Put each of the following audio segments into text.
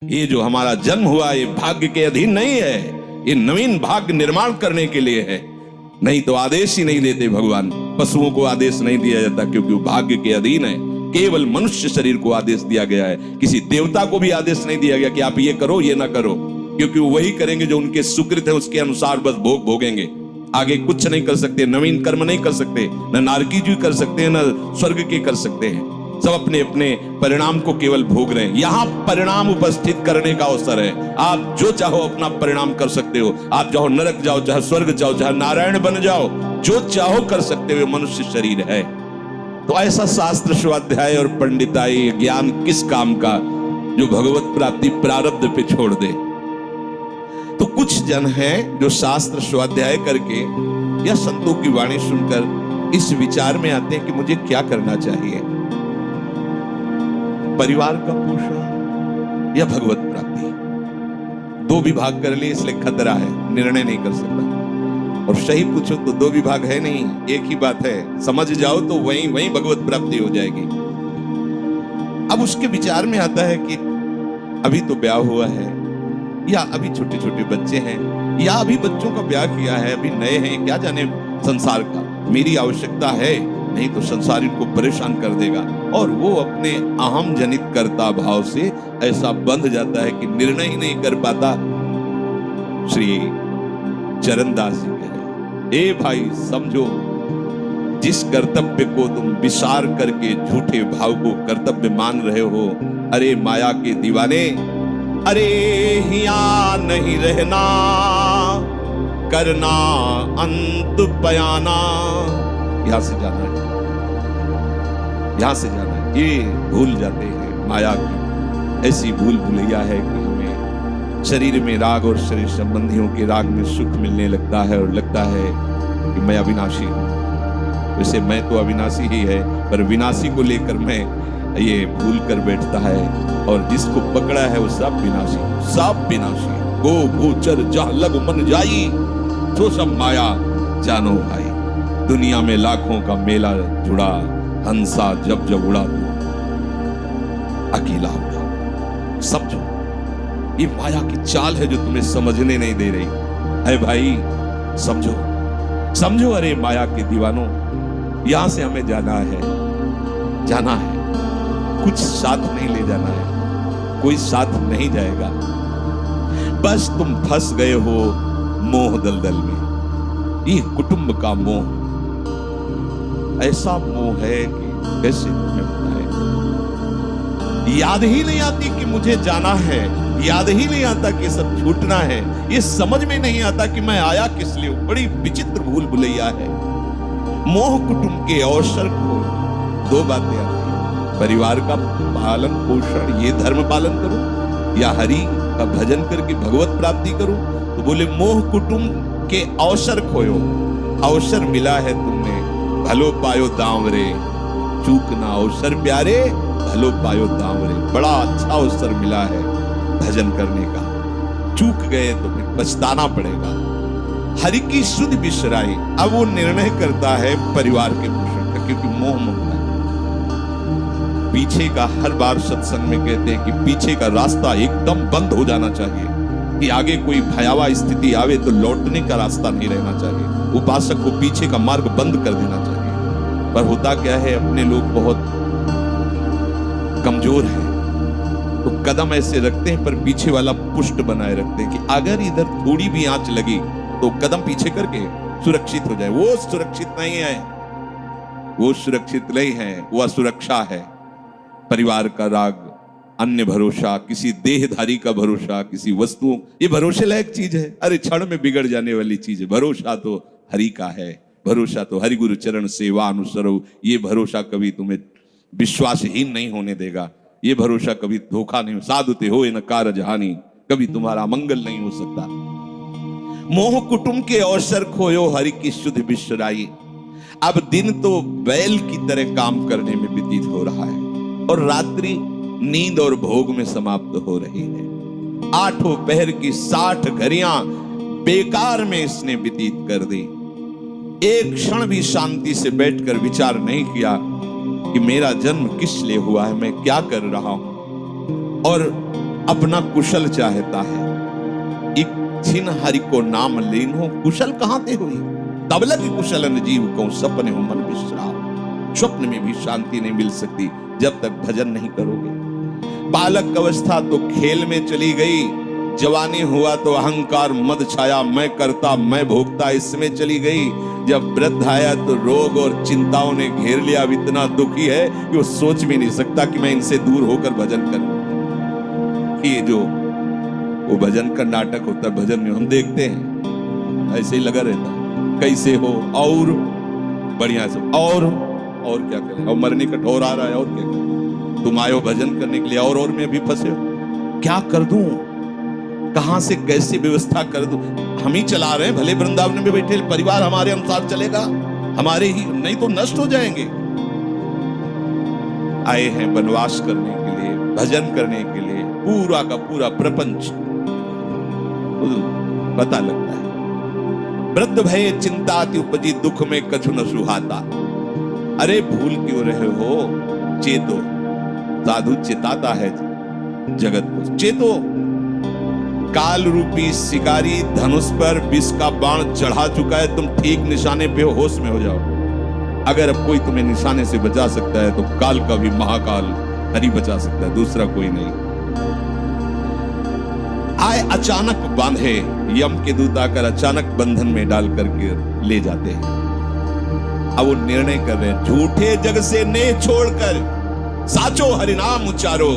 ये जो हमारा जन्म हुआ ये भाग्य के अधीन नहीं है, ये नवीन भाग्य निर्माण करने के लिए है। नहीं तो आदेश ही नहीं देते भगवान। पशुओं को आदेश नहीं दिया जाता क्योंकि वो भाग्य के अधीन है। केवल मनुष्य शरीर को आदेश दिया गया है। किसी देवता को भी आदेश नहीं दिया गया कि आप ये करो ये ना करो, क्योंकि वो वही करेंगे जो उनके सुकृत है, उसके अनुसार बस भोग भोगेंगे। आगे कुछ नहीं कर सकते, नवीन कर्म नहीं कर सकते, न नारकी जी कर सकते हैं, न स्वर्ग के कर सकते हैं। सब अपने अपने परिणाम को केवल भोग रहे हैं। यहां परिणाम उपस्थित करने का अवसर है। आप जो चाहो अपना परिणाम कर सकते हो। आप चाहो नरक जाओ, चाहे स्वर्ग जाओ, चाहे नारायण बन जाओ, जो चाहो कर सकते हो। मनुष्य शरीर है तो ऐसा शास्त्र स्वाध्याय और पंडिताई ज्ञान किस काम का जो भगवत प्राप्ति प्रारब्ध पे छोड़ दे। तो कुछ जन हैं जो शास्त्र स्वाध्याय करके या संतों की वाणी सुनकर इस विचार में आते हैं कि मुझे क्या करना चाहिए, परिवार का पोषण या भगवत प्राप्ति। दो विभाग कर लिए इसलिए खतरा है, निर्णय नहीं कर सकता। और सही पूछो तो दो विभाग है नहीं, एक ही बात है। समझ जाओ तो वहीं वहीं भगवत प्राप्ति हो जाएगी। अब उसके विचार में आता है कि अभी तो ब्याह हुआ है, या अभी छोटे छोटे बच्चे हैं, या अभी बच्चों का ब्याह किया है, अभी नए हैं, क्या जाने संसार का। मेरी आवश्यकता है, नहीं तो संसार इनको परेशान कर देगा। और वो अपने अहम जनित कर्ता भाव से ऐसा बंध जाता है कि निर्णय ही नहीं कर पाता। श्री चरणदास जी कहे, ए भाई समझो, जिस कर्तव्य को तुम विसार करके झूठे भाव को कर्तव्य मान रहे हो, अरे माया के दीवाने, अरे हिया नहीं रहना, करना अंत बयाना। यहां से जाना है, यहां से जाना है। ये भूल जाते हैं माया की। ऐसी भूल भुलैया है कि हमें शरीर में राग और शरीर संबंधियों के राग में सुख मिलने लगता है और लगता है कि मैं अविनाशी हूं। वैसे मैं तो अविनाशी ही है, पर विनाशी को लेकर मैं ये भूल कर बैठता है। और जिसको पकड़ा है वो सब विनाशी, सब विनाशी। गो भूचर जहां लग मन जाई, तो सब माया जानो भाई। दुनिया में लाखों का मेला जुड़ा, हंसा जब जब उड़ा तो अकेला उड़ा। समझो, ये माया की चाल है जो तुम्हें समझने नहीं दे रही है भाई। समझो समझो, अरे माया के दीवानों, यहां से हमें जाना है, जाना है। कुछ साथ नहीं ले जाना है, कोई साथ नहीं जाएगा। बस तुम फंस गए हो मोह दलदल में। ये कुटुंब का मोह ऐसा मोह है कि कैसे तुम्हें बताएं। याद ही नहीं आती कि मुझे जाना है, याद ही नहीं आता कि सब छूटना है। ये समझ में नहीं आता कि मैं आया किस लिए। बड़ी विचित्र भूल भुलैया है। मोह कुटुंब के अवसर को दो बातें आती है, परिवार का पालन पोषण, ये धर्म पालन करूं, या हरि का भजन करके भगवत प्राप्ति करूं। तो बोले मोह कुटुंब के अवसर खोयो, अवसर मिला है तुमने, भलो पायो दांवरे, चूक ना अवसर प्यारे, भलो पायो दांवरे। बड़ा अच्छा अवसर मिला है भजन करने का, चूक गए तो फिर पछताना पड़ेगा। हरि की सुध बिसराई। अब वो निर्णय करता है परिवार के पोषण का, क्योंकि मोह मुक्त है। पीछे का हर बार सत्संग में कहते हैं कि पीछे का रास्ता एकदम बंद हो जाना चाहिए, कि आगे कोई भयावह स्थिति आवे तो लौटने का रास्ता नहीं रहना चाहिए। उपासक को पीछे का मार्ग बंद कर देना चाहिए। पर होता क्या है, अपने लोग बहुत कमजोर हैं, तो कदम ऐसे रखते हैं पर पीछे वाला पुष्ट बनाए रखते हैं कि अगर इधर थोड़ी भी आंच लगी तो कदम पीछे करके सुरक्षित हो जाए। वो सुरक्षित नहीं है, वो सुरक्षित नहीं है, वो असुरक्षा है। परिवार का राग, अन्य भरोसा, किसी देहधारी का भरोसा, किसी वस्तुओं, ये भरोसे लायक चीज है। अरे क्षण में बिगड़ जाने वाली चीज है। भरोसा तो हरि का है, भरोसा तो हरि गुरु चरण सेवा अनुसरो। ये भरोसा कभी तुम्हें विश्वासहीन नहीं होने देगा। ये भरोसा कभी धोखा नहीं। साधुते हो न कारज हानि, कभी तुम्हारा मंगल नहीं हो सकता। मोह कुटुंब के अवसर खोयो, हरि की सुध बिसराई। अब दिन तो बैल की तरह काम करने में व्यतीत हो रहा है और रात्रि नींद और भोग में समाप्त हो रही है। आठों पहर की 60 घड़ियां बेकार में इसने व्यतीत कर दी। एक क्षण भी शांति से बैठकर विचार नहीं किया कि मेरा जन्म किस लिए हुआ है, मैं क्या कर रहा हूं। और अपना कुशल चाहता है। एक छिन हरि को नाम लेनो कुशल कहां ते हुई, तब लगी कुशलन जीव को सपने हो मन विश्राम। स्वप्न में भी शांति नहीं मिल सकती जब तक भजन नहीं करोगे। बालक अवस्था तो खेल में चली गई, जवानी हुआ तो अहंकार मद छाया, मैं करता मैं भोगता इसमें चली गई। जब वृद्ध आया तो रोग और चिंताओं ने घेर लिया। अब इतना दुखी है कि वो सोच भी नहीं सकता कि मैं इनसे दूर होकर भजन करूं। ये जो वो भजन का नाटक होता है, भजन में हम देखते हैं ऐसे ही लगा रहता है, कैसे हो और बढ़िया से और क्या करें, और मरने का ठोर आ रहा है और क्या करें। तुम आए हो भजन करने के लिए और मैं भी फंसे हो, क्या कर दूं, कहां से कैसे व्यवस्था कर दूं। हम ही चला रहे हैं, भले वृंदावन में बैठे परिवार हमारे अनुसार चलेगा, हमारे ही, नहीं तो नष्ट हो जाएंगे। आए हैं वनवास करने के लिए, भजन करने के लिए, पूरा का पूरा प्रपंच पता लगता है। वृद्ध भय चिंता अति उपजी, दुख में कछु न सुहाता। अरे भूल क्यों रहे हो, चेतो। साधु चेताता है जगत को, चेतो। काल रूपी शिकारी धनुष पर विष का बाण चढ़ा चुका है, तुम ठीक निशाने पे हो, होश में हो जाओ। अगर अब कोई तुम्हें निशाने से बचा सकता है तो काल का भी महाकाल हरि बचा सकता है, दूसरा कोई नहीं। आए अचानक बांधे, यम के दूत आकर अचानक बंधन में डाल करके ले जाते हैं। अब वो निर्णय कर रहे हैं, झूठे जग से नेह छोड़कर साचो हरिनाम उच्चारो।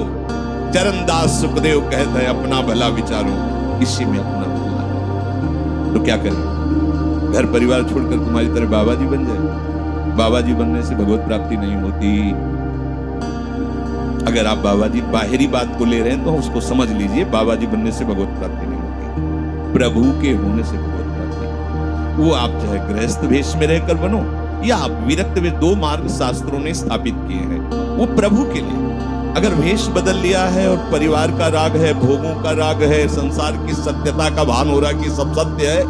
चरणदास सुखदेव कहते हैं अपना भला विचारो, इसी में अपना भला। तो क्या करें, घर परिवार छोड़कर तुम्हारी तरह बाबा जी बन जाए। बाबा जी बनने से भगवत प्राप्ति नहीं होती। अगर आप बाबा जी बाहरी बात को ले रहे हैं तो उसको समझ लीजिए, बाबा जी बनने से भगवत प्राप्ति नहीं होती, प्रभु के होने से भगवत प्राप्ति। वो आप चाहे गृहस्थ वेश में रहकर बनो या आप विरक्त वेश, दो मार्ग शास्त्रों ने स्थापित किए हैं, वो प्रभु के लिए। अगर वेश बदल लिया है और परिवार का राग है, भोगों का राग है, संसार की सत्यता का भान हो रहा कि सब सत्य है,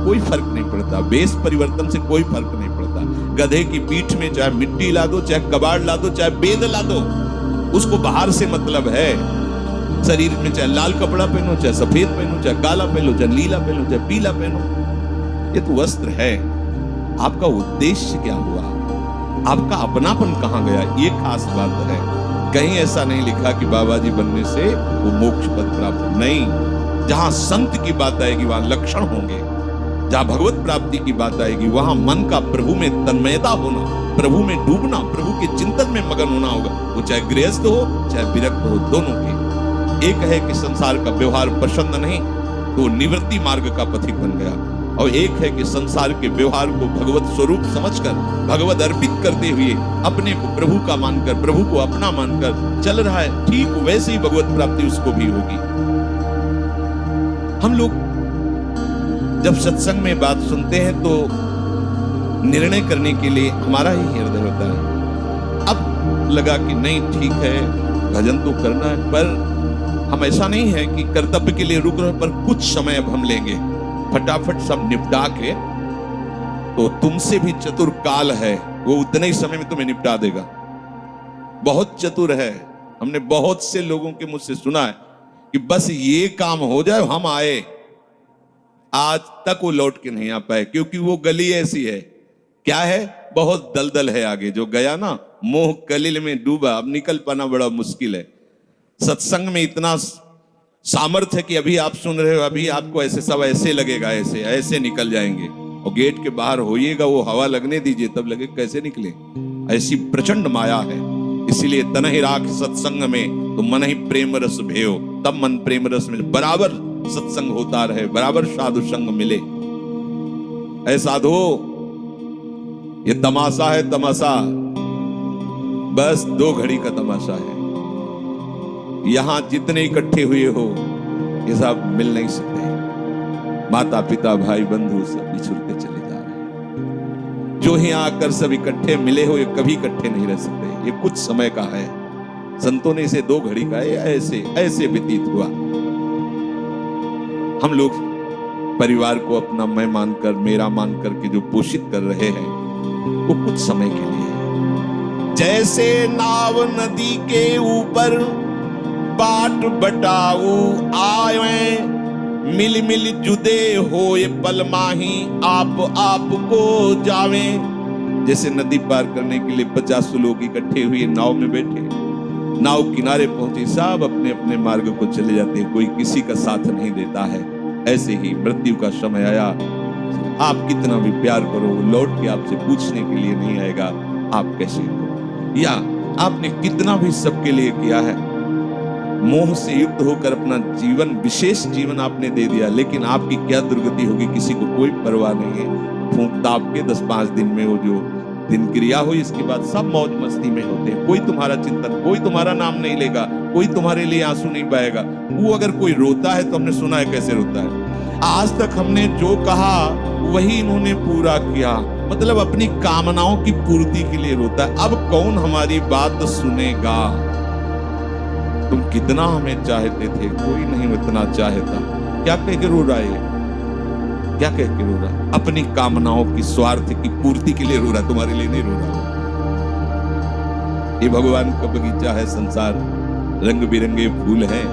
कोई फर्क नहीं पड़ता। वेश परिवर्तन से कोई फर्क नहीं पड़ता। गधे की पीठ में चाहे मिट्टी ला दो, चाहे कबाड़ ला दो, चाहे बेद ला दो, उसको बाहर से मतलब है। शरीर में चाहे लाल कपड़ा पहनो, चाहे सफेद पहनो, चाहे काला पहनो, चाहे नीला पहनो, चाहे पीला पहनो, ये तो वस्त्र है। आपका उद्देश्य क्या हुआ, आपका अपनापन कहां गया, ये खास बात है। कहीं ऐसा नहीं लिखा कि बाबा जी बनने से वो मोक्ष पद प्राप्त, नहीं। जहां संत की बात आएगी वहां लक्षण होंगे, जहां भगवत प्राप्ति की बात आएगी वहां मन का प्रभु में तन्मयता होना, प्रभु में डूबना, प्रभु के चिंतन में मगन होना होगा। वो चाहे गृहस्थ हो चाहे विरक्त हो, दोनों के। एक है कि संसार का व्यवहार पसंद नहीं तो निवृत्ति मार्ग का पथिक बन गया, और एक है कि संसार के व्यवहार को भगवत स्वरूप समझकर, भगवत अर्पित करते हुए अपने को प्रभु का मानकर, प्रभु को अपना मानकर चल रहा है, ठीक वैसे ही भगवत प्राप्ति उसको भी होगी। हम लोग जब सत्संग में बात सुनते हैं तो निर्णय करने के लिए हमारा ही हृदय होता है। अब लगा कि नहीं ठीक है, भजन तो करना है, पर हम ऐसा नहीं है कि कर्तव्य के लिए रुक रहे, पर कुछ समय अब हम लेंगे, फटाफट सब निपटा के। तो तुमसे भी चतुर काल है, वो उतने ही समय में तुम्हें निपटा देगा। बहुत चतुर है। हमने बहुत से लोगों के मुझसे सुना है कि बस ये काम हो जाए हम आए, आज तक वो लौट के नहीं आ पाए, क्योंकि वो गली ऐसी है, क्या है, बहुत दलदल है आगे। जो गया ना मोह कलिल में डूबा, अब निकल पाना बड़ा मुश्किल है। सत्संग में इतना सामर्थ्य है कि अभी आप सुन रहे हो, अभी आपको ऐसे सब ऐसे लगेगा, ऐसे ऐसे निकल जाएंगे, और गेट के बाहर होइएगा, वो हवा लगने दीजिए, तब लगे कैसे निकले। ऐसी प्रचंड माया है। इसीलिए तन ही राख सत्संग में तो मन ही प्रेम रस भयो, तब मन प्रेम रस में बराबर सत्संग होता रहे, बराबर साधु संग मिले। ऐ साधु, ये तमाशा है, तमाशा बस 2 घड़ी का तमाशा है। यहां जितने इकट्ठे हुए हो ये सब मिल नहीं सकते। माता पिता भाई बंधु सब बिछुड़ते चले जा रहे हैं। जो ही आकर सब इकट्ठे मिले हो, ये कभी इकट्ठे नहीं रह सकते। ये कुछ समय का है। संतों ने इसे 2 घड़ी का ऐसे ऐसे व्यतीत हुआ। हम लोग परिवार को अपना मैं मानकर, मेरा मानकर के जो पोषित कर रहे हैं, वो कुछ समय के लिए है। जैसे नाव नदी के ऊपर बाट बटाऊ आवे, मिल मिल जुदे होए पल माही आप को जावे। जैसे नदी पार करने के लिए 50 लोग इकट्ठे हुए नाव में बैठे, नाव किनारे पहुंचे, सब अपने अपने मार्ग को चले जाते हैं, कोई किसी का साथ नहीं देता है। ऐसे ही मृत्यु का समय आया, आप कितना भी प्यार करो, लौट के आपसे पूछने के लिए नहीं आएगा आप कैसे हो, या आपने कितना भी सबके लिए किया है, मोह से युक्त होकर अपना जीवन, विशेष जीवन आपने दे दिया, लेकिन आपकी क्या दुर्गति होगी किसी को कोई परवाह नहीं है। फूंक ताप के 10-5 दिन में वो जो दिन क्रिया हुई, इसके बाद सब मौज मस्ती में होते हैं, कोई तुम्हारा चिंतन, कोई तुम्हारा नाम नहीं लेगा, कोई तुम्हारे लिए आंसू नहीं पाएगा। वो अगर कोई रोता है तो हमने सुना है कैसे रोता है। आज तक हमने जो कहा वही इन्होंने पूरा किया, मतलब अपनी कामनाओं की पूर्ति के लिए रोता है। अब कौन हमारी बात सुनेगा? तुम कितना हमें चाहते थे, कोई नहीं इतना चाहता। क्या कह के रो रहा है? क्या कह के रो रहा? अपनी कामनाओं की, स्वार्थ की पूर्ति के लिए रो रहा, तुम्हारे लिए नहीं रो रहा। ये भगवान का बगीचा है संसार, रंग बिरंगे फूल हैं,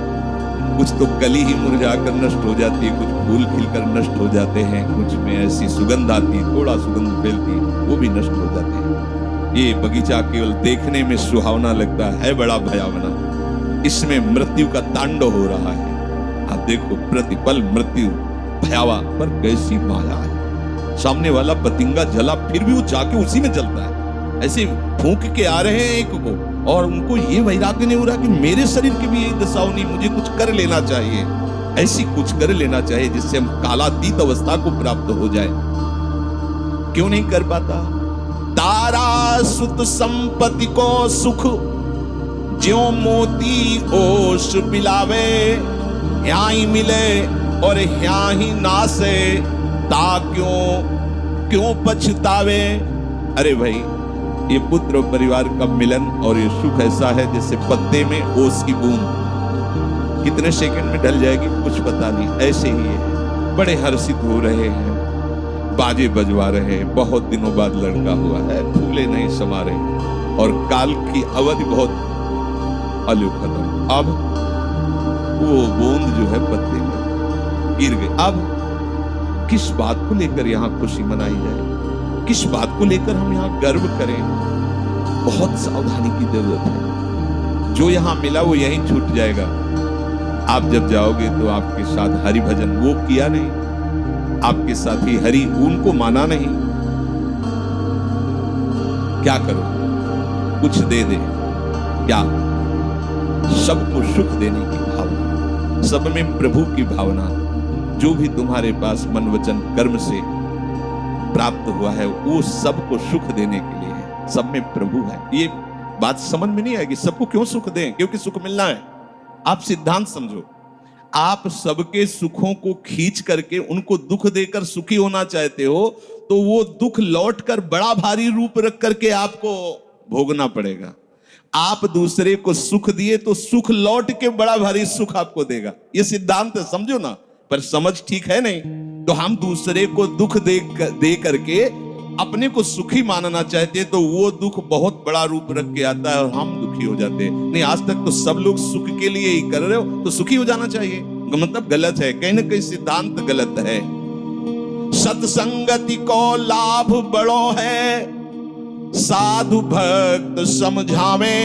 कुछ तो कली ही मुरझा कर नष्ट हो जाती है, कुछ फूल खिलकर नष्ट हो जाते हैं, कुछ में ऐसी सुगंध आती, थोड़ा सुगंध फैलती, वो भी नष्ट हो जाते हैं। ये बगीचा केवल देखने में सुहावना लगता है बड़ा भयावना, इसमें मृत्यु का तांडव हो रहा है। आप देखो प्रतिपल मृत्यु भयावा, पर कैसी माया है। सामने वाला पतिंगा जला, फिर भी वो जाके उसी में जलता है। ऐसे फूंक के आ रहे हैं एक को, और उनको ये वैराग्य नहीं हो रहा कि मेरे शरीर की भी यही दशा होनी, मुझे कुछ कर लेना चाहिए, ऐसी कुछ कर लेना चाहिए जिससे हम कालातीत अवस्था को प्राप्त हो जाए। क्यों नहीं कर पाता? तारा सुत संपत्ति को सुख, ज्यों मोती ओस पिलावे, यहाँ ही मिले और यहाँ ही नासे, ता क्यों पछतावे। अरे भाई, ये पुत्र और परिवार का मिलन और ये सुख ऐसा है जैसे पत्ते में ओस की बूंद, कितने सेकंड में ढल जाएगी कुछ पता नहीं। ऐसे ही है, बड़े हर्षित हो रहे हैं, बाजे बजवा रहे हैं, बहुत दिनों बाद लड़का हुआ है, फूले नहीं समा रहे, और काल की अवधि बहुत अलग खत्म। अब वो बूंद जो है पत्ते में गिर गई। अब किस बात को लेकर यहाँ खुशी मनाई जाए, किस बात को लेकर हम यहाँ गर्व करें? बहुत सावधानी की जरूरत है। जो यहाँ मिला वो यहीं छूट जाएगा। आप जब जाओगे तो आपके साथ हरि भजन वो किया नहीं, आपके साथ ही हरि उनको माना नहीं, क्या करो? कुछ दे दे क्या? सबको सुख देने की भावना, सब में प्रभु की भावना, जो भी तुम्हारे पास मन वचन कर्म से प्राप्त हुआ है वो सबको सुख देने के लिए है, सब में प्रभु है। ये बात समझ में नहीं आएगी, सबको क्यों सुख दें? क्योंकि सुख मिलना है। आप सिद्धांत समझो, आप सबके सुखों को खींच करके उनको दुख देकर सुखी होना चाहते हो, तो वो दुख लौट कर बड़ा भारी रूप रख करके आपको भोगना पड़ेगा। आप दूसरे को सुख दिए तो सुख लौट के बड़ा भारी सुख आपको देगा। ये सिद्धांत समझो ना, पर समझ ठीक है नहीं। तो हम दूसरे को दुख दे करके अपने को सुखी मानना चाहते हैं, तो वो दुख बहुत बड़ा रूप रख के आता है और हम दुखी हो जाते हैं। नहीं, आज तक तो सब लोग सुख के लिए ही कर रहे हो, तो सुखी हो जाना चाहिए, मतलब गलत है, कहीं ना कहीं सिद्धांत गलत है। सत्संगति को लाभ बड़ो है, साधु भक्त समझावे,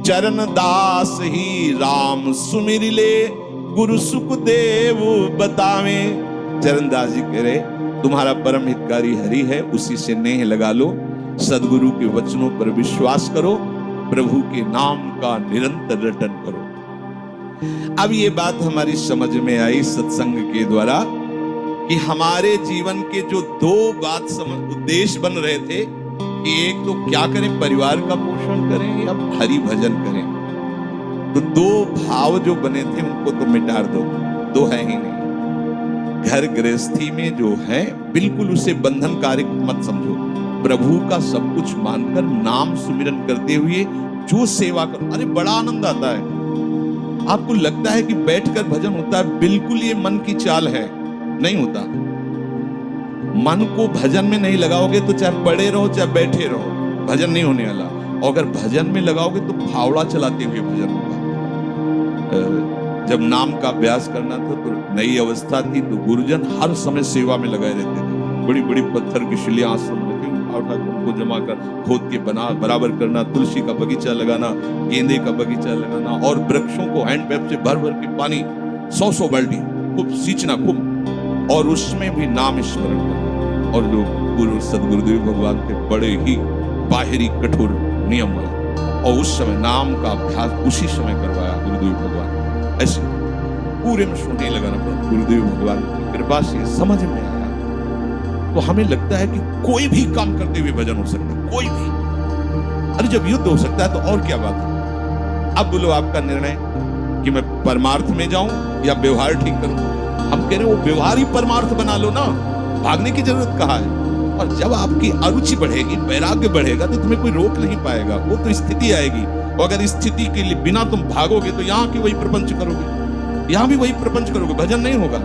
चरण दास ही राम सुमिर ले, गुरु सुखदेव बतावे। चरणदास जी कह रहे, तुम्हारा परम हितकारी हरि है, उसी से नेह लगा लो, सदगुरु के वचनों पर विश्वास करो, प्रभु के नाम का निरंतर रटन करो। अब ये बात हमारी समझ में आई सत्संग के द्वारा कि हमारे जीवन के जो दो बात उद्देश्य बन रहे थे कि एक तो क्या करें, परिवार का पोषण करें या हरि भजन करें। तो दो भाव जो बने थे उनको तो मिटा दो, दो है ही नहीं। घर गृहस्थी में जो है बिल्कुल उसे बंधनकारी मत समझो, प्रभु का सब कुछ मानकर नाम सुमिरन करते हुए जो सेवा करो। अरे बड़ा आनंद आता है। आपको लगता है कि बैठकर भजन होता है, बिल्कुल ये मन की चाल है, नहीं होता। मन को भजन में नहीं लगाओगे तो चाहे पड़े रहो चाहे बैठे रहो, भजन नहीं होने वाला। और अगर भजन में लगाओगे तो फावड़ा चलाते हुए भजन होगा। जब नाम का अभ्यास करना था तो नई अवस्था थी, तो गुरुजन हर समय सेवा में लगाए रहते थे। बड़ी बड़ी पत्थर की शिलियां आश्रम में थी, उठा उनको जमा कर खोद के बना बराबर करना, तुलसी का बगीचा लगाना, गेंदे का बगीचा लगाना, और वृक्षों को हैंड पैप से भर भर के पानी 100 बाल्टी खूब सींचना खूब, और उसमें भी नाम स्मरण करना। और जो गुरु सदगुरुदेव भगवान के बड़े ही बाहरी कठोर नियम वाले, और उस समय नाम का अभ्यास उसी समय करवाया गुरुदेव भगवान। ऐसे पूरे में सुनने लगाना पड़ा। गुरुदेव भगवान की कृपा से समझ में आया। तो हमें लगता है कि कोई भी काम करते हुए भजन हो सकता है, कोई भी। अरे जब युद्ध हो सकता है तो और क्या बात है। अब बोलो आपका निर्णय कि मैं परमार्थ में जाऊं या व्यवहार ठीक करूं। हम कह रहे हैं वो व्यवहार ही परमार्थ बना लो ना, भागने की जरूरत कहाँ है। और जब आपकी अरुचि बढ़ेगी, वैराग्य बढ़ेगा, तो तुम्हें कोई रोक नहीं पाएगा। वो तो स्थिति आएगी, और अगर स्थिति के लिए बिना तुम भागोगे तो यहाँ की वही प्रपंच करोगे, यहाँ भी वही प्रपंच करोगे, भजन नहीं होगा।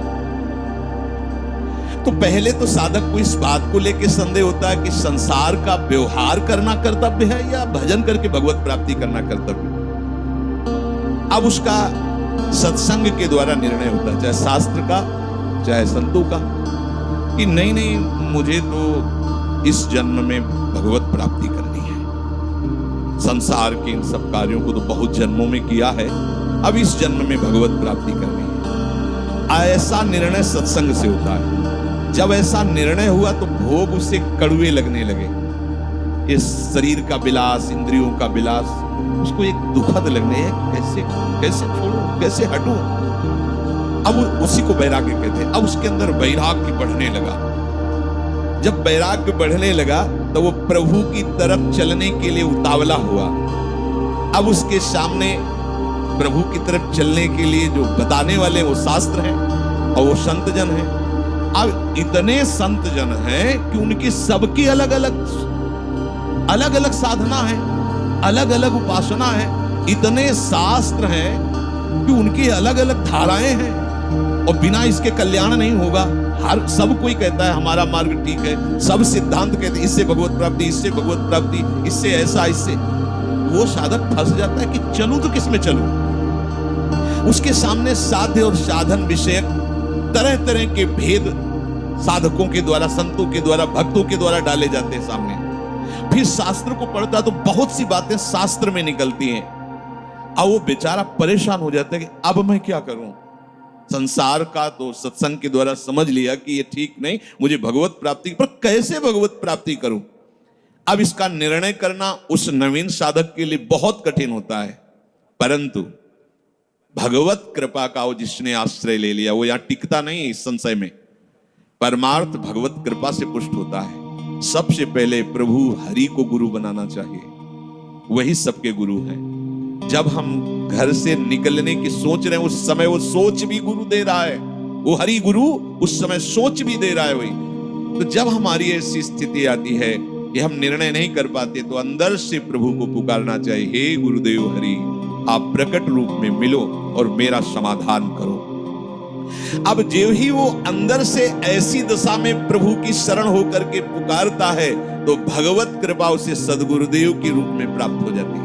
तो पहले तो साधक को इस बात को लेकर संदेह होता है कि संसार का व्यवहार करना कर्तव्य है या भजन करके भगवत प्राप्ति करना कर्तव्य। अब उसका सत्संग के द्वारा निर्णय होता है, चाहे शास्त्र का चाहे संतों का, कि नहीं नहीं मुझे तो इस जन्म में भगवत प्राप्ति करनी है। संसार के इन सब कार्यों को तो बहुत जन्मों में किया है, अब इस जन्म में भगवत प्राप्ति करनी है। ऐसा निर्णय सत्संग से होता है। जब ऐसा निर्णय हुआ तो भोग उसे कड़वे लगने लगे। इस शरीर का विलास, इंद्रियों का विलास उसको एक दुखद लगने है। कैसे कैसे छोड़ूं, कैसे हटूं। अब उसी को वैराग्य कहते हैं। अब उसके अंदर वैराग्य बढ़ने लगा। जब वैराग्य बढ़ने लगा तो वो प्रभु की तरफ चलने के लिए उतावला हुआ। अब उसके सामने प्रभु की तरफ चलने के लिए जो बताने वाले वो शास्त्र हैं और वो संत जन हैं। अब इतने संत जन हैं कि उनकी सबकी अलग अलग साधना है, अलग अलग उपासना है। इतने शास्त्र हैं कि उनकी अलग अलग धाराएं हैं, और बिना इसके कल्याण नहीं होगा। हर सब कोई कहता है हमारा मार्ग ठीक है, सब सिद्धांत कहते हैं इससे भगवत प्राप्ति, इससे भगवत प्राप्ति, इससे ऐसा, इससे। वो साधक फंस जाता है कि चलूं तो किस में चलूं। उसके सामने साध्य और साधन विषयक तरह तरह के भेद साधकों के द्वारा, संतों के द्वारा, भक्तों के द्वारा डाले जाते हैं सामने। फिर शास्त्र को पढ़ता तो बहुत सी बातें शास्त्र में निकलती हैं। अब वो बेचारा परेशान हो जाता है कि अब मैं क्या करूं। संसार का तो सत्संग के द्वारा समझ लिया कि ये ठीक नहीं, मुझे भगवत प्राप्ति, पर कैसे भगवत प्राप्ति करूं। अब इसका निर्णय करना उस नवीन साधक के लिए बहुत कठिन होता है। परंतु भगवत कृपा का वो जिसने आश्रय ले लिया वो यहां टिकता नहीं। इस संशय में परमार्थ भगवत कृपा से पुष्ट होता है। सबसे पहले प्रभु हरि को गुरु बनाना चाहिए, वही सबके गुरु हैं। जब हम घर से निकलने की सोच रहे हैं उस समय वो सोच भी गुरु दे रहा है, वो हरि गुरु उस समय सोच भी दे रहा है वही। तो जब हमारी ऐसी स्थिति आती है कि हम निर्णय नहीं कर पाते तो अंदर से प्रभु को पुकारना चाहिए, हे गुरुदेव हरि, आप प्रकट रूप में मिलो और मेरा समाधान करो। अब जो ही वो अंदर से ऐसी दशा में प्रभु की शरण होकर के पुकारता है तो भगवत कृपा उसे सदगुरुदेव के रूप में प्राप्त हो जाती है।